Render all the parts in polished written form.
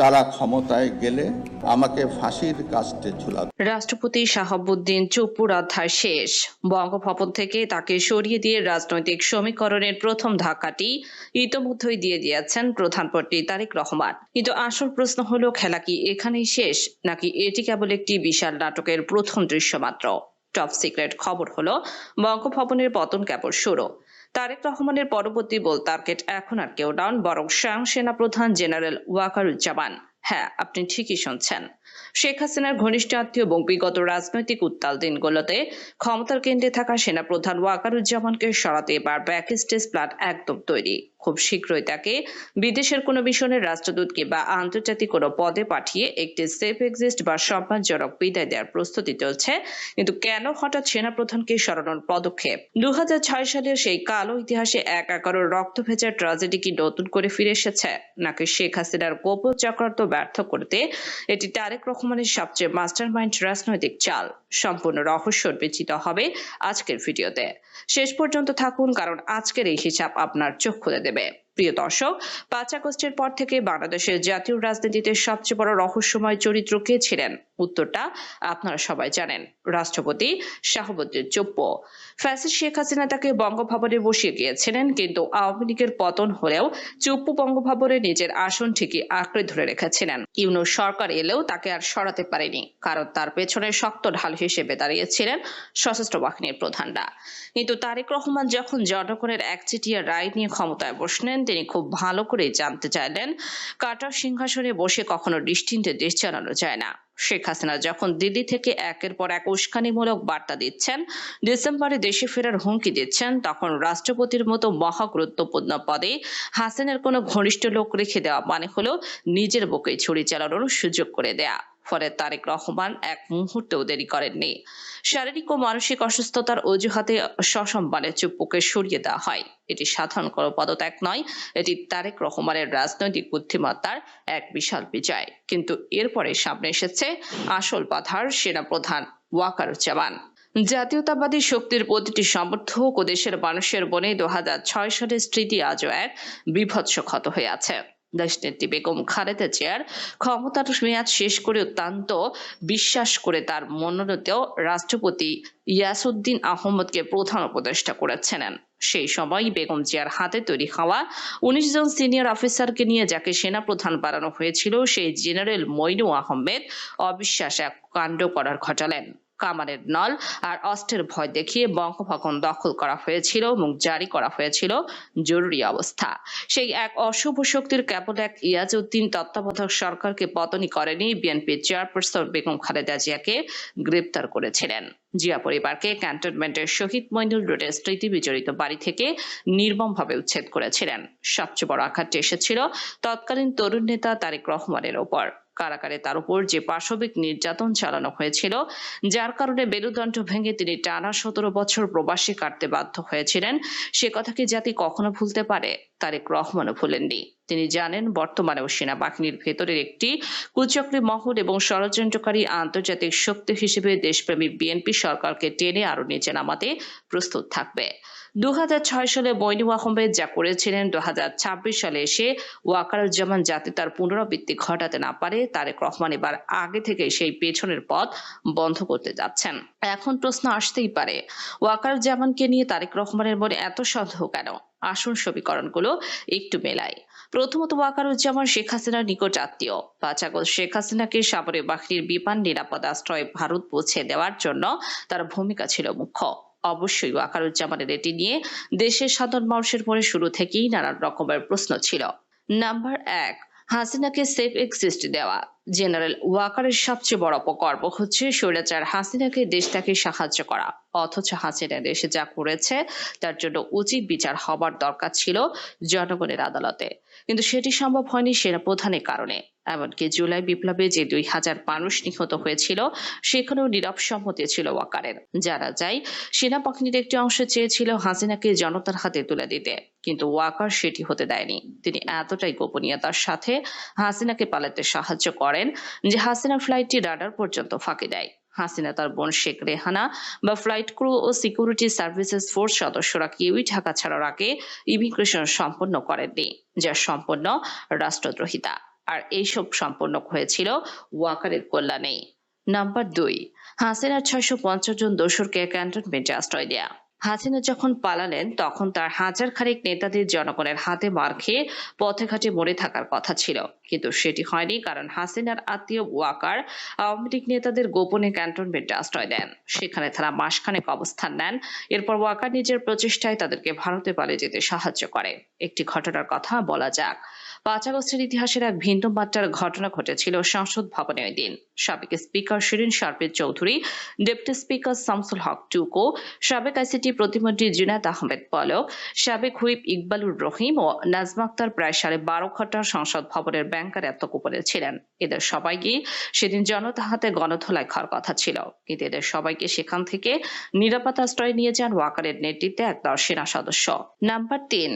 তারা ক্ষমতায় গেলে আমাকে ফাঁসির কাস্টে ঝুলাবে। রাষ্ট্রপতি শাহাবুদ্দিন চুপ্পুর অধ্যায় শেষ। বঙ্গভবন থেকে তাকে সরিয়ে দিয়ে রাজনৈতিক সমীকরণের প্রথম ধাক্কাটি ইতোমধ্যেই দিয়ে দিয়েছেন প্রধানমন্ত্রী তারেক রহমান। কিন্তু আসল প্রশ্ন হলো, খেলা কি এখানেই শেষ, নাকি এটি কেবল একটি বিশাল নাটকের প্রথম দৃশ্য মাত্র? টপ সিক্রেট খবর হলো, বঙ্গভবনের পতন কেবল শুরু। তারেক রহমানের পরবর্তী বোল টার্গেট এখন আর কেউ নন, বরং স্বয়ং সেনাপ্রধান জেনারেল ওয়াকারুজ্জামান। হ্যাঁ, আপনি ঠিকই শুনছেন। শেখ হাসিনার ঘনিষ্ঠ আত্মীয় এবং বিগত রাজনৈতিক উত্তাল দিনগুলোতে ক্ষমতার কেন্দ্রে থাকা সেনাপ্রধান ওয়াকারুজ্জামানকে সরাতে এবার ব্যাক স্টেজ প্ল্যান একদম তৈরি। খুব শীঘ্রই তাকে বিদেশের কোনো মিশনের রাষ্ট্রদূত কিংবা আন্তর্জাতিক কোনো পদে পাঠিয়ে একটি সেফ এক্সিস্ট বা সম্মানজনক বিদায় দেওয়ার প্রস্তুতি চলছে। কিন্তু কেন হঠাৎ সেনাপ্রধানকে সরানোর পদক্ষেপ? 2006 সালের সেই কালো ইতিহাসে এক একারো রক্ত ভেজা ট্র্যাজেডি কি নতুন করে ফিরে এসেছে, নাকি শেখ হাসিনার গোপন চক্রান্ত ব্যর্থ করতে এটি তারেক রহমানের সবচেয়ে মাস্টারমাইন্ড রাজনৈতিক চাল? সম্পূর্ণ রহস্য উন্মোচিত হবে আজকের ভিডিওতে। শেষ পর্যন্ত থাকুন, কারণ আজকের এই হিসাব আপনার চোখ খুলে দেবে। প্রিয় দর্শক, 5 আগস্টের পর থেকে বাংলাদেশের জাতীয় রাজনীতিতে সবচেয়ে বড় রহস্যময় চরিত্র কে ছিলেন? উত্তরটা আপনারা সবাই জানেন, রাষ্ট্রপতি শাহাবুদ্দিন চুপ্পু। ফ্যাসিস্ট শেখ হাসিনা তাকে বঙ্গভবনে বসিয়ে গিয়েছিলেন, কিন্তু আওয়ামী লীগের পতন হলেও চুপ্পু বঙ্গভবনে নিজের আসন ঠিকই আঁকড়ে ধরে রেখেছিলেন। ইউনূস সরকার এলেও তাকে আর সরাতে পারেনি, কারণ তার পেছনে শক্ত ঢাল হিসেবে দাঁড়িয়েছিলেন সশস্ত্র বাহিনীর প্রধানরা। কিন্তু তারেক রহমান যখন জনগণের একচেটিয়া রায় নিয়ে ক্ষমতায় বসলেন, তিনি খুব ভালো করেই জানতে চাইলেন, কাটার সিংহাসনে বসে কখনো নিশ্চিন্তে দেশ চালানো যায় না। শেখ হাসিনা যখন দিল্লি থেকে একের পর এক উস্কানিমূলক বার্তা দিচ্ছেন, ডিসেম্বরে দেশে ফেরার হুমকি দিচ্ছেন, তখন রাষ্ট্রপতির মতো মহা গুরুত্বপূর্ণ পদে হাসিনার কোনো ঘনিষ্ঠ লোক রেখে দেওয়া মানে হলো নিজের বুকে ছুরি চালানোর সুযোগ করে দেয়া। ফলে তারেক রহমান এক মুহূর্তেও দেরি করেননি। শারীরিক ও মানসিক অসুস্থতার অজুহাতে সসম্মানে চুপ্পুকে সরিয়ে দেওয়া হয়। এটি সাধারণ কোনো পদত্যাগ নয়, এটি তারেক রহমানের রাজনৈতিক বুদ্ধিমত্তার এক বিশাল বিজয়। কিন্তু এরপরে সামনে এসেছে আসল বাধার সেনাপ্রধান ওয়াকারুজ্জামান। জাতীয়তাবাদী শক্তির প্রতিটি সমর্থক ও দেশের মানুষের মনে 2006 সালের স্মৃতি আজও এক বিভৎস ক্ষত হয়ে আছে। দেশনেত্রী বেগম খালেদা জিয়ার ক্ষমতার মেয়াদ শেষ করে অত্যন্ত বিশ্বাস করে তার মনোনীত রাষ্ট্রপতি ইয়াসউদ্দিন আহমদকে প্রধান উপদেষ্টা করেছিলেন। সেই সময় বেগম জিয়ার হাতে তৈরি হওয়া 19 জন সিনিয়র অফিসারকে নিয়ে যাকে সেনাপ্রধান বানানো হয়েছিল, সেই জেনারেল মইনু আহমেদ অবিশ্বাস এক কাণ্ড করার ঘটালেন। কামানের নল আর অস্ত্রের ভয় দেখিয়ে বঙ্গভবন দখল করা হয়েছিল এবং জারি করা হয়েছিল জরুরি অবস্থা। সেই এক অশুভ শক্তির কেবল এক ইয়াজউদ্দিন তত্ত্বাবধায়ক সরকারকে পতনই করেনি, বিএনপির চেয়ারপারসন বেগম খালেদা জিয়াকে গ্রেপ্তার করেছিলেন। জিয়া পরিবারকে ক্যান্টনমেন্টের শহীদ মইনুল রোডের স্মৃতি বিজড়িত বাড়ি থেকে নির্মমভাবে উচ্ছেদ করেছিলেন। সবচেয়ে বড় আঘাতটি এসেছিল তৎকালীন তরুণ নেতা তারেক রহমানের ওপর। কারাগারে তার উপর যে পাশবিক নির্যাতন চালানো হয়েছিল, যার কারণে মেরুদণ্ড ভেঙে তিনি টানা 17 বছর প্রবাসে কাটতে বাধ্য হয়েছিলেন, সে কথা কি জাতি কখনো ভুলতে পারে? তারেক রহমানও ভুলেননি। তিনি জানেন, বর্তমানেও সেনাবাহিনীর ভেতরের একটি কুচক্রী মহল এবং ষড়যন্ত্রকারী আন্তর্জাতিক শক্তি হিসেবে দেশপ্রেমী বিএনপি সরকারকে টেনে আরো নিচে নামাতে প্রস্তুত থাকবে। 2006 সালে মইনু আহমেদ যা করেছিলেন, 2026 সালে এসে ওয়াকারুজ্জামান যাতে তার পুনরাবৃত্তি ঘটাতে না পারে, তারেক রহমান এবার আগে থেকে সেই পেছনের পথ বন্ধ করতে যাচ্ছেন। এখন প্রশ্ন আসতেই পারে, ওয়াকারুজ্জামানকে নিয়ে তারেক রহমানের মনে এত সন্দেহ কেন? আসল সমীকরণগুলো একটু মেলাই। প্রথমত, ওয়াকারুজ্জামান শেখ হাসিনার নিকট আত্মীয়। 5 আগস্ট শেখ হাসিনাকে সামরিক বাহিনীর বিমান নিরাপদ আশ্রয়ে ভারত পৌঁছে দেওয়ার জন্য তার ভূমিকা ছিল মুখ্য। অবশ্যই ওয়াকারুজ্জামানের এটি নিয়ে দেশের সাধারণ মানুষের মনে শুরু থেকেই নানান রকমের প্রশ্ন ছিল। নাম্বার 1, হাসিনাকে সেফ এক্সিস্ট দেওয়া। জেনারেল ওয়াকারের সবচেয়ে বড় অপকর্ম হচ্ছে স্বৈরাচার হাসিনাকে দেশ থেকে সাহায্য করা। অথচ হাসিনা দেশে যা করেছে তার জন্য উচিত বিচার হবার দরকার ছিল জনগণের আদালতে, কিন্তু সেটি সম্ভব হয়নি সেনাপ্রধানের কারণে। এমনকি জুলাই বিপ্লবে যে 2000 মানুষ নিহত হয়েছিল, সেখানেও নীরব সম্মতি ছিল ওয়াকারের। জানা যায়, সেনাবাহিনীর একটি অংশ চেয়েছিল হাসিনাকে জনতার হাতে তুলে দিতে, কিন্তু ওয়াকার সেটি হতে দেয়নি। তিনি এতটাই গোপনীয়তার সাথে হাসিনাকে পালাতে সাহায্য করেন যে হাসিনা ফ্লাইটটি রাডার পর্যন্ত ফাঁকি দেয়। হাসিনা তার বোন শেখ রেহানা বা ফ্লাইট ক্রু ও সিকিউরিটি সার্ভিসেস ফোর্স সদস্যরা কেউই ঢাকা ছাড়ার আগে ইমিগ্রেশন সম্পন্ন করেননি, যা সম্পূর্ণ রাষ্ট্রদ্রোহিতা। আর এইসব সম্পন্ন হয়েছিল ওয়াকারের কল্যাণে। নাম্বার 2, হাসিনার 650 জন দোসরকে ক্যান্টনমেন্টে আশ্রয় দেয়া। হাসিনা যখন পালালেন তখন তার হাজার খানেক নেতাদের জনগণের হাতে মার খেয়ে পথে ঘাটে মরে থাকার কথা ছিল, কিন্তু সেটি হয়নি, কারণ হাসিনার আত্মীয় ওয়াকার আওয়ামী লীগ নেতাদের গোপনে ক্যান্টনমেন্টে আশ্রয় দেন। সেখানে তারা মাসখানেক অবস্থান নেন। এরপর ওয়াকার নিজের প্রচেষ্টায় তাদেরকে ভারতে পালিয়ে যেতে সাহায্য করে। একটি ঘটনার কথা বলা যাক। 5 আগস্টের ইতিহাসের এক ভিন্ন মাত্রার ঘটনা ঘটেছিল সংসদ ভবনে ওই দিন। সাবেক speaker Shirin Sharmin Chowdhury, deputy speaker Shamsul Haque Tuku, সাবেক আইসিটি প্রতিমন্ত্রী জুনায়েদ আহমেদ পলক, সাবেক হুইপ ইকবালুর রহিম ও নাজমা আক্তার প্রায় 12.5 ঘন্টা সংসদ ভবনের ব্যাংকার উপরে ছিলেন। এদের সবাইকে সেদিন জনতা হাতে গণধোলায় খাওয়ার কথা ছিল, কিন্তু এদের সবাইকে সেখান থেকে নিরাপদ আশ্রয় নিয়ে যান ওয়াকারের নেতৃত্বে একদল সেনা সদস্য। নাম্বার 3,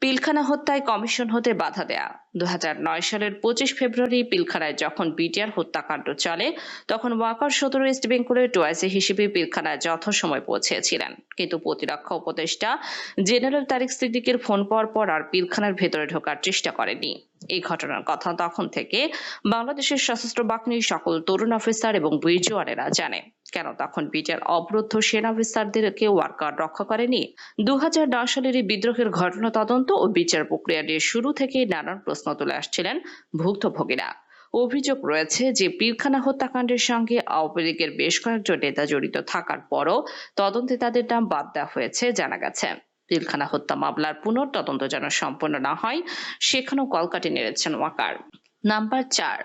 পিলখানা হত্যায় কমিশন হতে বাধা দেয়া। 2009 সালের 25 ফেব্রুয়ারি পিলখানায় যখন বিটিআর হত্যাকাণ্ড চলে, তখন ওয়াকার 17 ইস্ট বেঙ্গলের টোয়াইসি হিসেবে পিলখানায় যথাসময় পৌঁছেছিলেন, কিন্তু প্রতিরক্ষা উপদেষ্টা জেনারেল তারিক সিদ্দিকের ফোন পাওয়ার পর আর পিলখানার ভেতরে ঢোকার চেষ্টা করেনি। এই ঘটনার কথা তখন থেকে বাংলাদেশের সশস্ত্র বাহিনীর সকল তরুণ অফিসার এবং বীর জওয়ানেরা জানে। কেন তখন বিটিআর অবরুদ্ধ সেনা অফিসারদেরকে ওয়াকার রক্ষা করেনি? 2009 সালের এই বিদ্রোহের ঘটনা তদন্ত ও বিচার প্রক্রিয়া নিয়ে শুরু থেকে নানান প্রশ্ন তুলে আসছিলেন ভুক্তভোগীরা। অভিযোগ রয়েছে যে পিলখানা হত্যাকাণ্ডের সঙ্গে আওয়ামী লীগের বেশ কয়েকজন নেতা জড়িত থাকার পরও তদন্তে তাদের নাম বাদ দেওয়া হয়েছে জানা গেছে। পিলখানা হত্যা মামলার পুনঃতদন্ত যেন সম্পন্ন না হয়, সেখানেও কলকাঠি নেড়েছেন ওয়াকার। নাম্বার 4,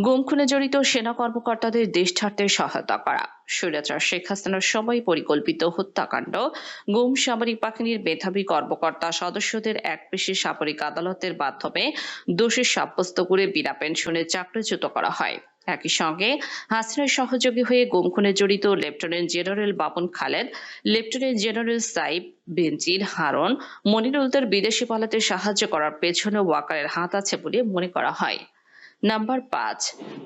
গুম খুনে জড়িত সেনা কর্মকর্তাদের দেশ ছাড়তে সহায়তা করা। স্বৈরাচার শেখ হাসিনার সময় পরিকল্পিত হত্যাকাণ্ড, গুম সামরিক বাহিনীর মেধাবী কর্মকর্তা সদস্যদের এক পেশি সামরিক আদালতের মাধ্যমে দোষী সাব্যস্ত করে বিনা পেনশনে চাকরিচ্যুত করা হয়। একই সঙ্গে হাসিনার সহযোগী হয়ে গুম খুনে জড়িত lieutenant general Babun Khaled, lieutenant general Saib, Benazir, Harun, মনিরুলদের বিদেশে পালাতে সাহায্য করার পেছনে ওয়াকারের হাত আছে বলে মনে করা হয়। নাম্বার 5,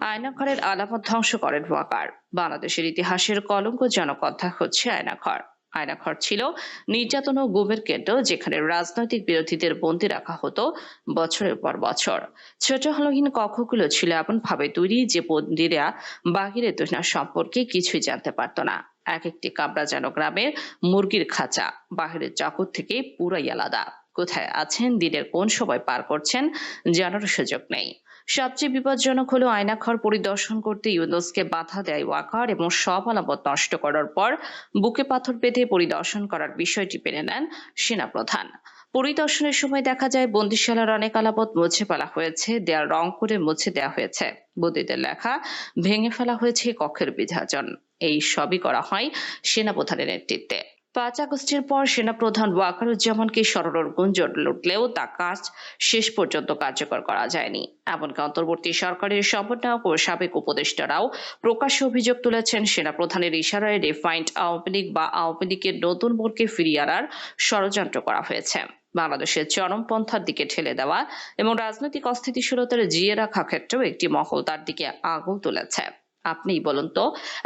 আয়নাঘরের আলামত ধ্বংস করেন ওয়াকার। বাংলাদেশের ইতিহাসের কলঙ্কজনক অধ্যায় হচ্ছে আয়নাঘর। আয়নাঘর ছিল নির্যাতন ও গুমের কেন্দ্র, যেখানে রাজনৈতিক বিরোধীদের বন্দী রাখা হতো বছরের পর বছর। ছোট হলহীন কক্ষগুলো ছিল এমন ভাবে তৈরি যে বন্দীরা বাহিরের দুনিয়া সম্পর্কে কিছুই জানতে পারত না। এক একটি কামরা যেন গ্রামের মুরগির খাঁচা, বাহিরের জগৎ থেকে পুরাই আলাদা। কোথায় আছেন, দিনের কোন সময় পার করছেন, জানার সুযোগ নেই। সবচেয়ে বিপজ্জনক হলো আয়নাঘর পরিদর্শন করতে ইউনুসকে বাধা দেয় ওয়াকার এবং সব আলামত নষ্ট করার পর বুকে পাথর বেঁধে পরিদর্শন করার বিষয়টি মেনে নেন সেনাপ্রধান। পরিদর্শনের সময় দেখা যায় বন্দিশালার অনেক আলামত মুছে ফেলা হয়েছে, দেয়াল রং করে মুছে দেওয়া হয়েছে, বন্দীদের লেখা ভেঙে ফেলা হয়েছে, কক্ষের বিভাজন। এই সবই করা হয় সেনাপ্রধানের নেতৃত্বে। 5 আগস্টের পর সেনাপ্রধান ওয়াকারুজ্জামানকে সরানোর গুঞ্জন উঠলেও তা কাজ শেষ পর্যন্ত কার্যকর করা যায়নি। এমনকি অন্তর্বর্তী সরকারের সমন্বয়ক ও সাবেক উপদেষ্টারাও প্রকাশ্যে অভিযোগ তুলেছেন সেনাপ্রধানের ইশারায় রিফাইন্ড আওয়ামী লীগ বা আওয়ামী লীগের নতুন মোড়কে ফিরিয়ে আনার ষড়যন্ত্র করা হয়েছে। বাংলাদেশের চরমপন্থার দিকে ঠেলে দেওয়া এবং রাজনৈতিক অস্থিতিশীলতার জিয়ে রাখা ক্ষেত্রেও একটি মহল তার দিকে আঙুল তুলেছে। আপনিই বলুন তো,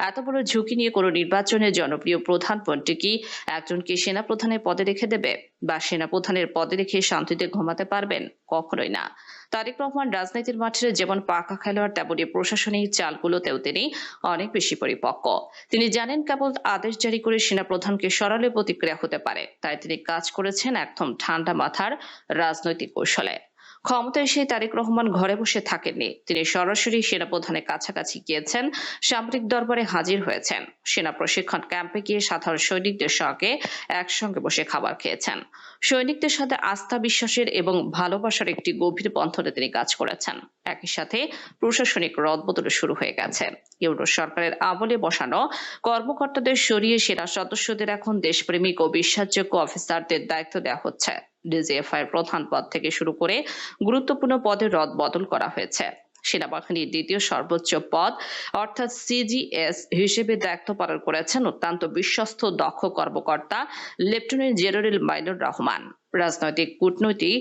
এত বড় ঝুঁকি নিয়ে কোনো নির্বাচনে জনপ্রিয় প্রধানমন্ত্রী কি একজনকে সেনাপ্রধানের পদে রেখে দেবে, বা সেনাপ্রধানের পদে রেখে শান্তিতে ঘুমাতে পারবেন? কখনোই না। তারেক রহমান রাজনীতির মাঠে যেমন পাকা খেলোয়াড়, তেমনি প্রশাসনিক চালগুলোতেও তিনি অনেক বেশি পরিপক্ক। তিনি জানেন কেবল আদেশ জারি করে সেনাপ্রধানকে সরালে প্রতিক্রিয়া হতে পারে, তাই তিনি কাজ করেছেন একদম ঠান্ডা মাথার রাজনৈতিক কৌশলে। ক্ষমতায় এসে তারেক রহমান ঘরে বসে থাকেননি, তিনি সরাসরি সেনাপ্রধানের কাছাকাছি গিয়েছেন, সামরিক দরবারে হাজির হয়েছেন, সেনা প্রশিক্ষণ ক্যাম্পে গিয়ে সাধারণ সৈনিকদের সঙ্গে একসঙ্গে বসে খাবার খেয়েছেন। সৈনিকদের সাথে আস্থা, বিশ্বাসের এবং ভালোবাসার একটি গভীর বন্ধনে তিনি কাজ করেছেন। একই সাথে প্রশাসনিক রদবদল শুরু হয়ে গেছে। ইউনূস সরকারের আমলে বসানো কর্মকর্তাদের সরিয়ে সেনা সদস্যদের এখন দেশপ্রেমিক ও বিশ্বাসযোগ্য অফিসারদের দায়িত্ব দেওয়া হচ্ছে। ডিজিএফআই প্রধান পদ থেকে শুরু করে গুরুত্বপূর্ণ পদে রদবদল করা হয়েছে। সেনাবাহিনীর দ্বিতীয় সর্বোচ্চ পদ অর্থাৎ সিজিএস হিসেবে দায়িত্ব পালন করেছেন অত্যন্ত বিশ্বস্ত দক্ষ কর্মকর্তা লেফটেন্যান্ট জেনারেল মাইনুর রহমান। রাজনৈতিক কূটনৈতিক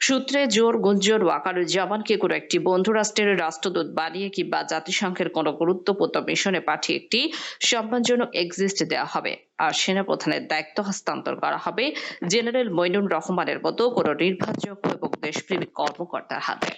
সূত্রে জোর গুঞ্জন ওয়াকারুজ্জামানকে কোনো একটি বন্ধু রাষ্ট্রের রাষ্ট্রদূত বানিয়ে কিংবা জাতিসংঘের কোনো গুরুত্বপূর্ণ মিশনে পাঠিয়ে একটি সম্মানজনক এক্সিট দেওয়া হবে, আর সেনাপ্রধানের দায়িত্ব হস্তান্তর করা হবে জেনারেল মইনুর রহমানের মতো কোনো নির্ভরযোগ্য এবং দেশপ্রেমিক কর্মকর্তার হাতে।